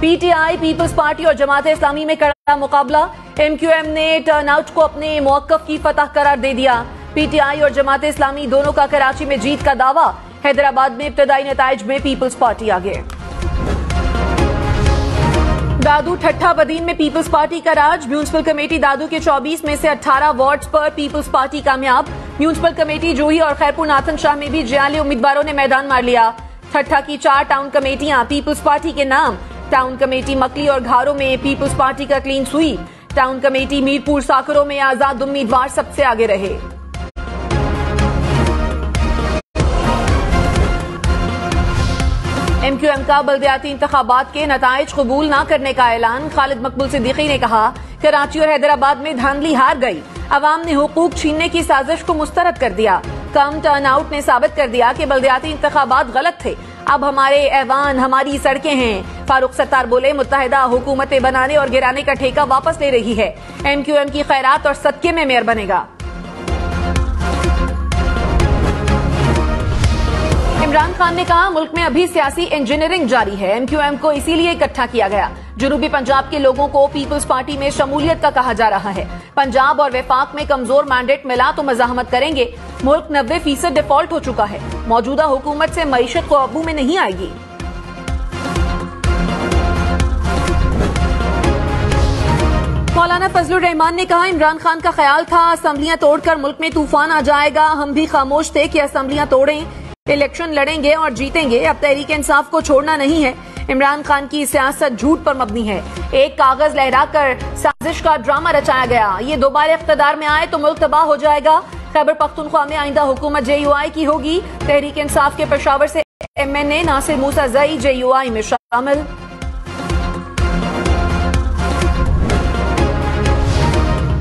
PTI, peoples party और जमात इस्लामी में कड़ा मुकाबला। एमक्यूएम ने टर्नआउट को अपने मौक़िफ़ की फतह करार दे दिया। पीटीआई और जमात इस्लामी दोनों का कराची में जीत का दावा। हैदराबाद में इब्तदाई नताइज में पीपल्स पार्टी आगे। दादू ठट्ठा बदीन में पीपल्स पार्टी का राज। म्यूनिसिपल कमेटी दादू के 24 में से 18 वार्ड्स पर पीपल्स पार्टी कामयाब। म्यूनिसिपल कमेटी जूही और खैरपुर नाथन शाह में भी जियाली उम्मीदवारों ने मैदान मार लिया। ठट्ठा की 4 टाउन कमेटियां पीपल्स पार्टी के नाम। टाउन कमेटी मकली और घारों में पीपल्स पार्टी का clean sweep. Town committee Mirpur साकरों में आजाद उम्मीदवार सबसे आगे रहे। एमक्यूएम का बल्दियाती इंतखाबात के नताइज कबूल न करने का ऐलान। खालिद मकबूल सिद्दीकी ने कहा, कराची और हैदराबाद में धांधली हार गई। अवाम ने हुकूक छीनने की साजिश को मुस्तरद कर दिया। कम टर्नआउट ने साबित कर दिया कि बल्दियाती इंतखाबात गलत थे। अब हमारे ऐवान, हमारी सड़कें हैं। फारूक सत्तार बोले, मुत्तहिदा हुकूमतें बनाने और गिराने का ठेका वापस ले रही है। एमक्यूएम की खैरात और सदके में मेयर बनेगा। इमरान खान ने कहा, मुल्क में अभी सियासी इंजीनियरिंग जारी है। एमक्यूएम को इसीलिए इकट्ठा किया गया। जनूबी पंजाब के लोगों को पीपल्स पार्टी में शमूलियत का कहा जा रहा है। पंजाब और वफाक में कमजोर मैंडेट मिला तो मजाहमत करेंगे। मुल्क 90% डिफॉल्ट हो चुका है। मौजूदा हुकूमत से मईशत काबू में नहीं आएगी। मौलाना फजलुर रहमान ने कहा, इमरान खान का ख्याल था असम्बलियां तोड़कर मुल्क में तूफान आ जाएगा। हम भी खामोश थे कि असम्बलियां तोड़ें, इलेक्शन लड़ेंगे और जीतेंगे। अब तहरीक इंसाफ को छोड़ना नहीं है। इमरान खान की सियासत झूठ पर मबनी है। एक कागज लहराकर साजिश का ड्रामा रचाया गया। ये दोबारा इख्तिदार में आए तो मुल्क तबाह हो जाएगा। खैबर पख्तूनख्वा में आइंदा हुकूमत JUI की होगी। तहरीक इंसाफ के पेशावर से MNA नासिर मूसा जई JUI में शामिल।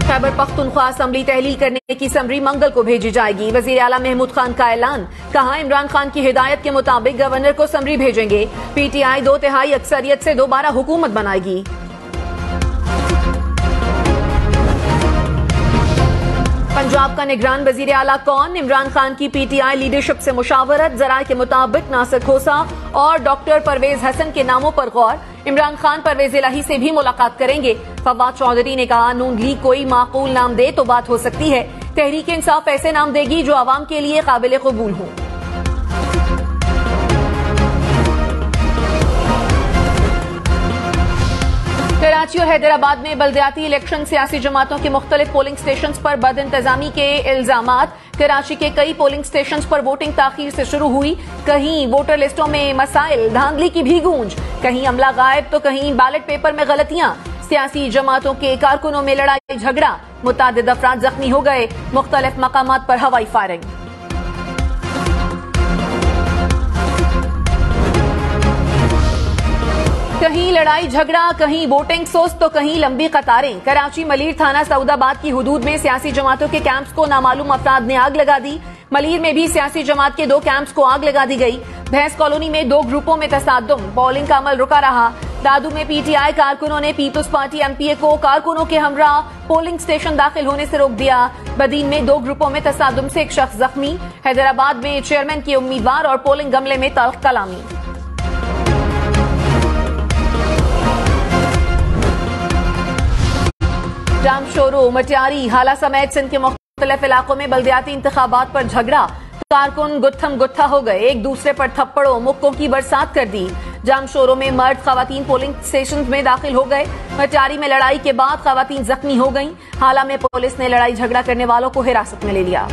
खैबर पख्तूनख्वा असम्बली तहलील करने की समरी मंगल को भेजी जाएगी। वजीर आला महमूद खान का ऐलान। कहा, इमरान खान की हिदायत के मुताबिक गवर्नर को समरी भेजेंगे। PTI 2/3 अक्सरियत से दोबारा हुकूमत बनाएगी। पंजाब का निगरान वजीर आला कौन? इमरान खान की PTI लीडरशिप से मुशावरत। जराये के मुताबिक नासिर खोसा और डॉक्टर परवेज हसन के नामों पर गौर। इमरान खान परवेज इलाही से भी मुलाकात करेंगे। फवाद चौधरी ने कहा, नून लीग कोई माकूल नाम दे तो बात हो सकती है। तहरीक इंसाफ ऐसे नाम देगी जो आवाम के लिए काबिल कबूल हो। कराची और हैदराबाद में बल्दियाती इलेक्शन। सियासी जमातों के मुख्तलिफ पोलिंग स्टेशन पर बद इंतजामी के इल्जामात। कराची के कई पोलिंग स्टेशन पर वोटिंग ताखीर से शुरू हुई। कहीं वोटर लिस्टों में मसाइल, धांधली की भी गूंज। कहीं अमला गायब तो कहीं बैलेट पेपर में गलतियां। सियासी जमातों के कारकुनों में लड़ाई झगड़ा। मुतादिद अफराद जख्मी हो गए। मुख्तलिफ मकामात पर हवाई फायरिंग। कहीं लड़ाई झगड़ा, कहीं वोटिंग सुस्त तो कहीं लंबी कतारें। कराची मलीर थाना सऊदाबाद की हुदूद में सियासी जमातों के कैंप्स को नामालूम अफराद ने आग लगा दी। मलीर में भी सियासी जमात के 2 कैंप्स को आग लगा दी गई। भैंस कॉलोनी में 2 ग्रुपों में तसादुम। पोलिंग का अमल रुका रहा। दादू में PTI कारकुनों ने पीपल्स पार्टी MPA को कारकुनों के हमरा पोलिंग स्टेशन दाखिल होने से रोक दिया। बदीन में 2 ग्रुपों में तसादुम से एक शख्स जख्मी। हैदराबाद में चेयरमैन के उम्मीदवार और पोलिंग अमले में तल्ख कलामी। जामशोरो, मटियारी, हाला समेत सिंध के मुख्तलिफ इलाकों में बल्दियाती इंतखाबात पर झगड़ा। कारकुन गुत्थम गुत्था हो गए। एक दूसरे पर थप्पड़ों मुक्कों की बरसात कर दी। जामशोरो में मर्द खवातीन पोलिंग स्टेशन में दाखिल हो गए। मटियारी में लड़ाई के बाद खवातीन जख्मी हो गईं। हाला में पुलिस ने लड़ाई झगड़ा करने वालों को हिरासत में ले लिया।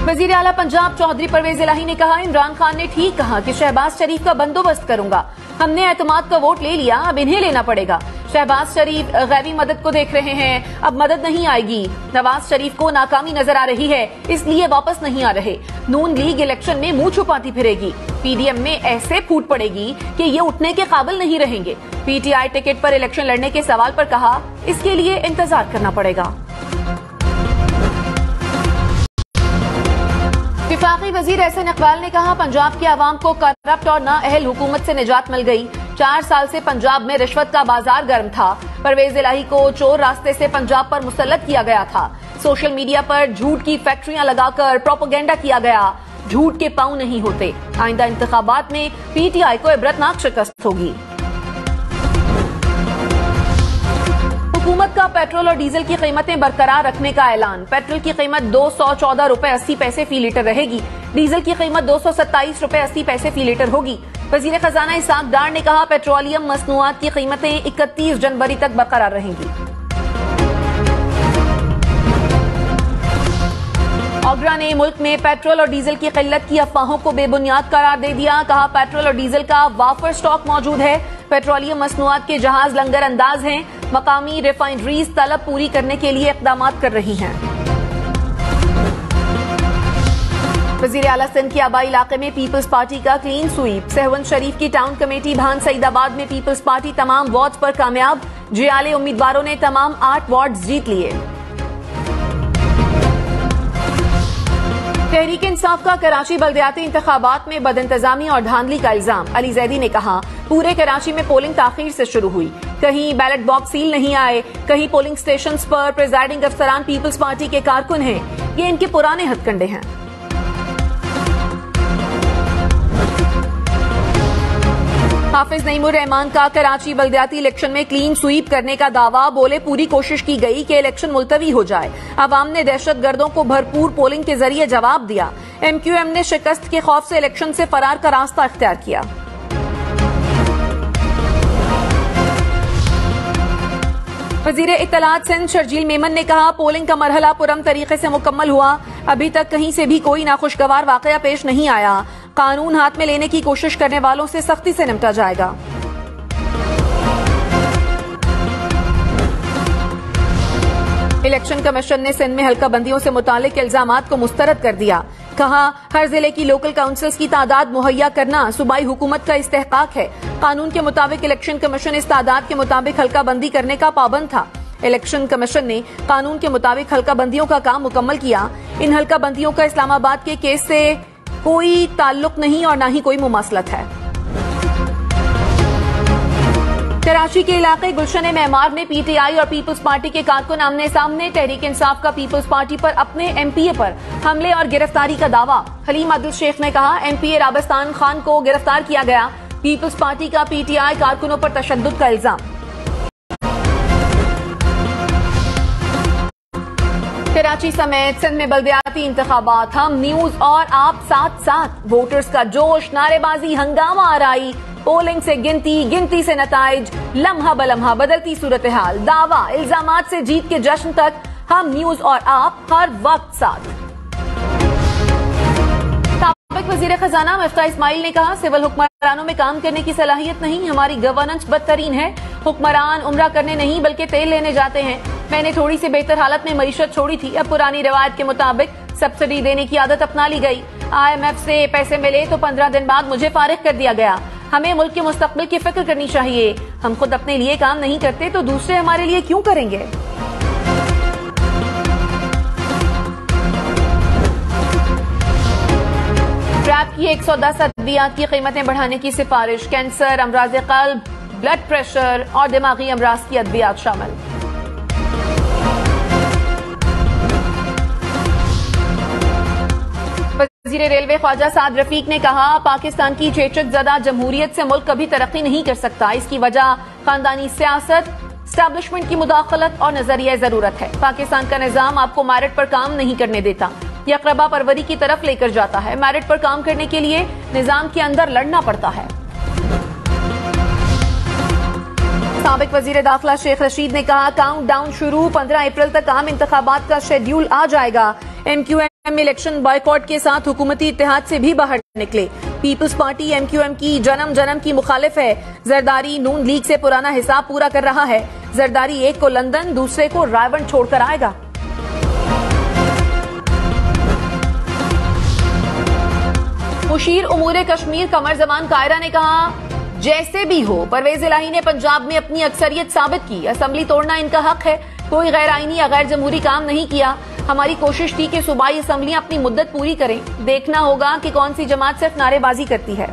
वजीर आला पंजाब चौधरी परवेज इलाही ने कहा, इमरान खान ने ठीक कहा कि शहबाज शरीफ का बंदोबस्त करूंगा। हमने एतमाद का वोट ले लिया, अब इन्हें लेना पड़ेगा। शहबाज शरीफ गैबी मदद को देख रहे हैं, अब मदद नहीं आएगी। नवाज शरीफ को नाकामी नजर आ रही है, इसलिए वापस नहीं आ रहे। नून लीग इलेक्शन में मुंह छुपाती फिरेगी। PDM में ऐसे फूट पड़ेगी कि ये उठने के काबिल नहीं रहेंगे। PTI टिकट पर इलेक्शन लड़ने के सवाल पर कहा, इसके लिए इंतजार करना पड़ेगा। विफाकी वजीर एहसन इकबाल ने कहा, पंजाब के अवाम को करप्ट और नाअहल हुकूमत से निजात मिल गई। 4 साल से पंजाब में रिश्वत का बाजार गर्म था। परवेज इलाही को चोर रास्ते से पंजाब पर मुसल्लत किया गया था। सोशल मीडिया पर झूठ की फैक्ट्रियां लगाकर प्रोपेगेंडा किया गया। झूठ के पांव नहीं होते। आइंदा इंतखाबात में पीटीआई को इबरतनाक शिकस्त होगी। हुकूमत का पेट्रोल और डीजल की कीमतें बरकरार रखने का ऐलान। पेट्रोल की कीमत 214 रुपए 80 पैसे फी लीटर रहेगी। डीजल की कीमत 227 रुपए 80 पैसे फी लीटर होगी। वजीर खजाना इसाक डार ने कहा, पेट्रोलियम मसनूआत की कीमतें 31 जनवरी तक बरकरार रहेंगी। ऑगरा ने मुल्क में पेट्रोल और डीजल की किल्लत की अफवाहों को बेबुनियाद करार दे दिया। कहा, पेट्रोल और डीजल का वाफर स्टॉक मौजूद है। पेट्रोलियम मसनूआत के जहाज लंगर अंदाज हैं। मकामी रिफाइनरीज तलब पूरी करने के लिए इकदाम कर रही हैं। वजीर आला सिंध के आबाई इलाके में पीपल्स पार्टी का क्लीन स्वीप। सहवन शरीफ की टाउन कमेटी भान सईदाबाद में पीपल्स पार्टी तमाम वार्ड पर कामयाब। जियाले उम्मीदवारों ने तमाम 8 वार्ड जीत लिए। तहरीक इंसाफ का कराची बल्दियाती इंतखाबात में बदइंतजामी और धांधली का इल्जाम। अली जैदी ने कहा, पूरे कराची में पोलिंग ताखीर से शुरू हुई। कहीं बैलेट बॉक्स सील नहीं आए, कहीं पोलिंग स्टेशन पर प्रिजाइडिंग अफसरान पीपल्स पार्टी के कारकुन हैं। ये इनके पुराने हथकंडे हैं। हाफिज नईमुर रहमान का कराची बल्दियाती इलेक्शन में क्लीन स्वीप करने का दावा। बोले, पूरी कोशिश की गई कि इलेक्शन मुलतवी हो जाए। अवाम ने दहशतगर्दों को भरपूर पोलिंग के जरिए जवाब दिया। एमक्यूएम ने शिकस्त के खौफ से इलेक्शन से फरार का रास्ता इख्तियार किया। वजीर इत्तलात सिंध शर्जील मेमन ने कहा, पोलिंग का मरहला पुरम तरीके से मुकम्मल हुआ। अभी तक कहीं से भी कोई नाखुशगवार वाकया पेश नहीं आया। कानून हाथ में लेने की कोशिश करने वालों से सख्ती से निपटा जाएगा। इलेक्शन कमीशन ने सिंध में हल्का बंदियों से मुतालिक इल्जामात को मुस्तरद कर दिया। कहा, हर जिले की लोकल काउंसिल्स की तादाद मुहैया करना सूबाई हुकूमत का इस्तेहकाक है। कानून के मुताबिक इलेक्शन कमीशन इस तादाद के मुताबिक हल्का बंदी करने का पाबंद था। इलेक्शन कमीशन ने कानून के मुताबिक हल्का बंदियों का काम मुकम्मल किया। इन हल्का बंदियों का इस्लामाबाद के केस से कोई ताल्लुक नहीं और न ही कोई मुमासलत है। कराची के इलाके गुलशन मेमार में पीटीआई और पीपल्स पार्टी के कारकुन आमने सामने। तहरीक इंसाफ का पीपल्स पार्टी पर अपने एमपीए पर हमले और गिरफ्तारी का दावा। हलीम आदिल शेख ने कहा, एमपीए राबस्तान खान को गिरफ्तार किया गया। पीपल्स पार्टी का पीटीआई कारकुनों पर तशद्दुद का इल्जाम। कराची समेत सिंध में बल्दियाती इंतखाबात। हम न्यूज और आप साथ साथ। वोटर्स का जोश, नारेबाजी, हंगामा आराई। पोलिंग से गिनती से नताइज, लम्हा बलम्हा बदलती सूरत हाल। दावा इल्जामात से जीत के जश्न तक। हम न्यूज और आप हर वक्त साथ। साबिक वजीर खजाना मिफ्ता इस्माइल ने कहा, सिविल हुक्मरानों में काम करने की सलाहियत नहीं। हमारी गवर्नेंस बदतरीन है। हुक्मरान उम्रा करने नहीं बल्कि तेल लेने जाते हैं। मैंने थोड़ी सी बेहतर हालत में मईशत छोड़ी थी। अब पुरानी रिवायत के मुताबिक सब्सिडी देने की आदत अपना ली गई। IMF से पैसे मिले तो 15 दिन बाद मुझे फारिग कर दिया गया। हमें मुल्क के मुस्तकबिल की फिक्र करनी चाहिए। हम खुद अपने लिए काम नहीं करते तो दूसरे हमारे लिए क्यों करेंगे। रैप की 110 अद्वियात की कीमतें बढ़ाने की सिफारिश। कैंसर, अमराज क़ल्ब, ब्लड प्रेशर और दिमागी अमराज की अद्वियात शामिल। वज़ीर रेलवे ख्वाजा साद रफीक ने कहा, पाकिस्तान की चेचक ज़दा जमहूरियत से मुल्क कभी तरक्की नहीं कर सकता। इसकी वजह खानदानी सियासत, एस्टैब्लिशमेंट की मुदाखलत और नजरिया जरूरत है। पाकिस्तान का निजाम आपको मैरिट पर काम नहीं करने देता, यह अक़रबा परवरी की तरफ लेकर जाता है। मैरिट पर काम करने के लिए निजाम के अंदर लड़ना पड़ता है। साबिक वजीर दाखिला शेख रशीद ने कहा, काउंट डाउन शुरू, 15 अप्रैल तक आम इंतखाबात का शेड्यूल आ जाएगा। एमक्यूएम इलेक्शन बॉयकॉट के साथ हुकूमती इत्तेहाद से भी बाहर निकले। पीपल्स पार्टी एमक्यूएम की जन्म की मुखालिफ है। जरदारी नून लीग से पुराना हिसाब पूरा कर रहा है। जरदारी एक को लंदन, दूसरे को रायवन छोड़कर आएगा। मुशीर उमूर कश्मीर कमर जमान कायरा ने कहा, जैसे भी हो परवेज इलाही ने पंजाब में अपनी अक्सरियत साबित की। असम्बली तोड़ना इनका हक है। कोई गैर आईनी या गैर जमहूरी काम नहीं किया। हमारी कोशिश थी कि सूबाई असम्बलियां अपनी मुद्दत पूरी करें। देखना होगा कि कौन सी जमात सिर्फ नारेबाजी करती है।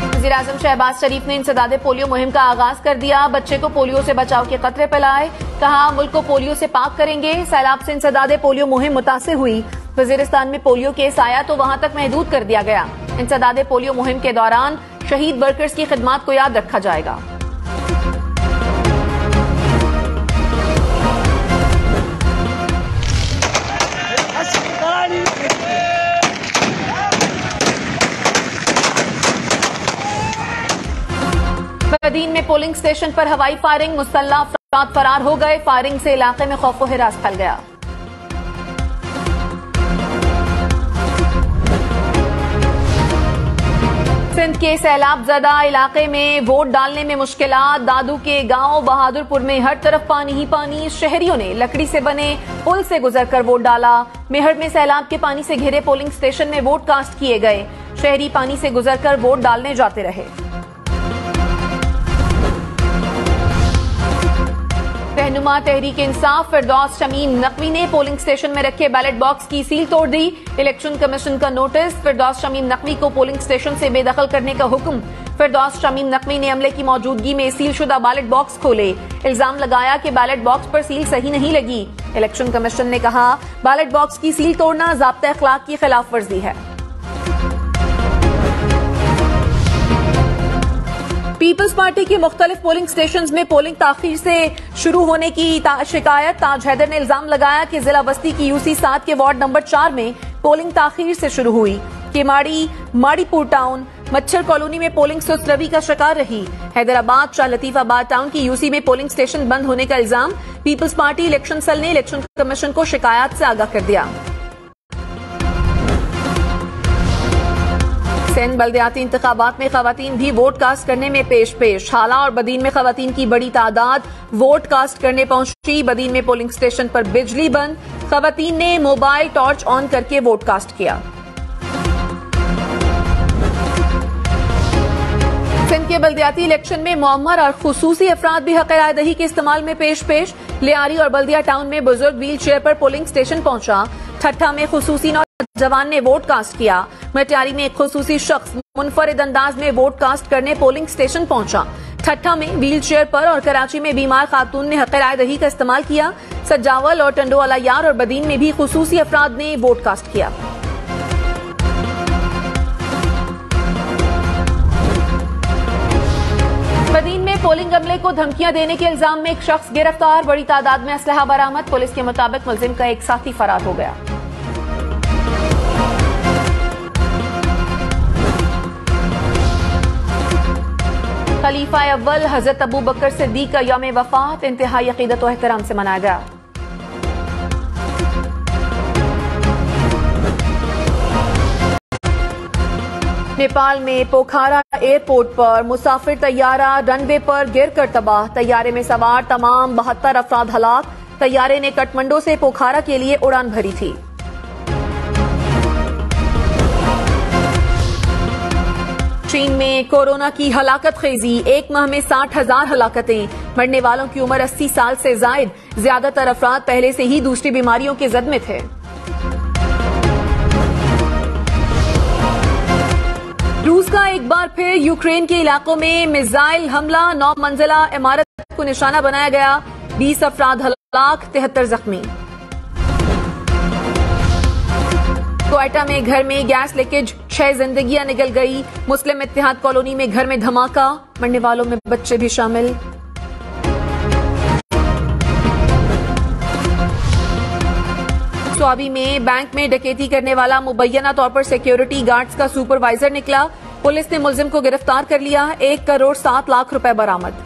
वज़ीर आज़म शहबाज शरीफ ने इंसदादे पोलियो मुहिम का आगाज कर दिया। बच्चे को पोलियो से बचाव के खतरे फैलाए। कहा मुल्क को पोलियो से पाक करेंगे। सैलाब से इंसदादे पोलियो मुहिम मुतासिर हुई। वजीरिस्तान में पोलियो केस आया तो वहां तक महदूद कर दिया गया। इंसदादे पोलियो मुहिम के दौरान शहीद वर्कर्स की खिदमत को याद रखा जाएगा। बदीन में पोलिंग स्टेशन पर हवाई फायरिंग, मुसल्लह अफराद फरार हो गए। फायरिंग से इलाके में खौफ व हिरास फैल गया। सिंध के सैलाब ज़दा इलाके में वोट डालने में मुश्किलात। दादू के गांव बहादुरपुर में हर तरफ पानी ही पानी। शहरियों ने लकड़ी से बने पुल से गुजरकर वोट डाला। मेहर में सैलाब के पानी से घिरे पोलिंग स्टेशन में वोट कास्ट किए गए। शहरी पानी से गुजरकर वोट डालने जाते रहे। रहनुमा तहरीक इंसाफ फिरदौस शमीम नकवी ने पोलिंग स्टेशन में रखे बैलेट बॉक्स की सील तोड़ दी। इलेक्शन कमीशन का नोटिस। फिरदौस शमीम नकवी को पोलिंग स्टेशन से बेदखल करने का हुक्म। फिरदौस शमीम नकवी ने अमले की मौजूदगी में सील शुदा बैलेट बॉक्स खोले। इल्जाम लगाया कि बैलेट बॉक्स पर सील सही नहीं लगी। इलेक्शन कमीशन ने कहा बैलेट बॉक्स की सील तोड़ना ज़ाब्ता अखलाक की खिलाफ वर्जी है। पीपल्स पार्टी के मुख्तलिफ पोलिंग स्टेशन में पोलिंग ताखीर से शुरू होने की शिकायत। ताज हैदर ने इल्जाम लगाया कि जिला बस्ती की यूसी 7 के वार्ड नंबर 4 में पोलिंग ताखीर से शुरू हुई। केमाड़ी माड़ीपुर टाउन मच्छर कॉलोनी में पोलिंग सुस्त रवि का शिकार रही। हैदराबाद शाह लतीफाबाद टाउन की यूसी में पोलिंग स्टेशन बंद होने का इल्जाम। पीपल्स पार्टी इलेक्शन सेल ने इलेक्शन कमीशन को शिकायत से आगाह कर दिया। सिंध बल्दियाती इंतखाबात में खवातीन भी वोट कास्ट करने में पेश। हाला और बदीन में खवातीन की बड़ी तादाद वोट कास्ट करने पहुंची। बदीन में पोलिंग स्टेशन पर बिजली बंद। खवातीन ने मोबाइल टॉर्च ऑन करके वोट कास्ट किया। सिंध के बल्दियाती इलेक्शन में मुअम्मर और खुसूसी अफराद भी हक़ रायदही के इस्तेमाल में पेश। लियारी और बल्दिया टाउन में बुजुर्ग व्हील चेयर पर पोलिंग स्टेशन पहुंचा। ठट्ठा में खुसूसी जवान ने वोट कास्ट किया। मटियारी में एक खुसूसी शख्स मुनफरिद अंदाज में वोट कास्ट करने पोलिंग स्टेशन पहुंचा। ठट्ठा में व्हील चेयर पर और कराची में बीमार खातून ने हक़ रायदही का इस्तेमाल किया। सज्जावल और टंडोवाला यार और बदीन में भी खुसूसी अफराद ने वोट कास्ट किया। बदीन में पोलिंग अमले को धमकियां देने के इल्जाम में एक शख्स गिरफ्तार। बड़ी तादाद में असलहा बरामद। पुलिस के मुताबिक मुलजिम का एक साथी फरार हो गया। खलीफा अव्वल हजरत अबू बकर सिद्दीक का यौम वफात इंतहाई अकीदत और एहतराम से मनाया गया। नेपाल में पोखरा एयरपोर्ट पर मुसाफिर तैयारा रनवे पर गिरकर तबाह। तैयारे में सवार तमाम 72 अफराद हलाक। तैयारे ने काठमांडू से पोखरा के लिए उड़ान भरी थी। चीन में कोरोना की हलाकत खेजी। एक माह में 60,000 हलाकतें। मरने वालों की उम्र 80 साल से जायद। ज्यादातर अफराद पहले से ही दूसरी बीमारियों के जद में थे। रूस का एक बार फिर यूक्रेन के इलाकों में मिसाइल हमला। 9 मंजिला इमारत को निशाना बनाया गया। 20 अफराद हलाक, 73 जख्मी। क्वेटा में घर में गैस लीकेज, 6 जिंदगियां निकल गई। मुस्लिम इत्तेहाद कॉलोनी में घर में धमाका। मरने वालों में बच्चे भी शामिल। स्वाबी में बैंक में डकैती करने वाला मुबैना तौर पर सिक्योरिटी गार्ड्स का सुपरवाइजर निकला। पुलिस ने मुलजिम को गिरफ्तार कर लिया। 1 करोड़ 7 लाख रुपए बरामद।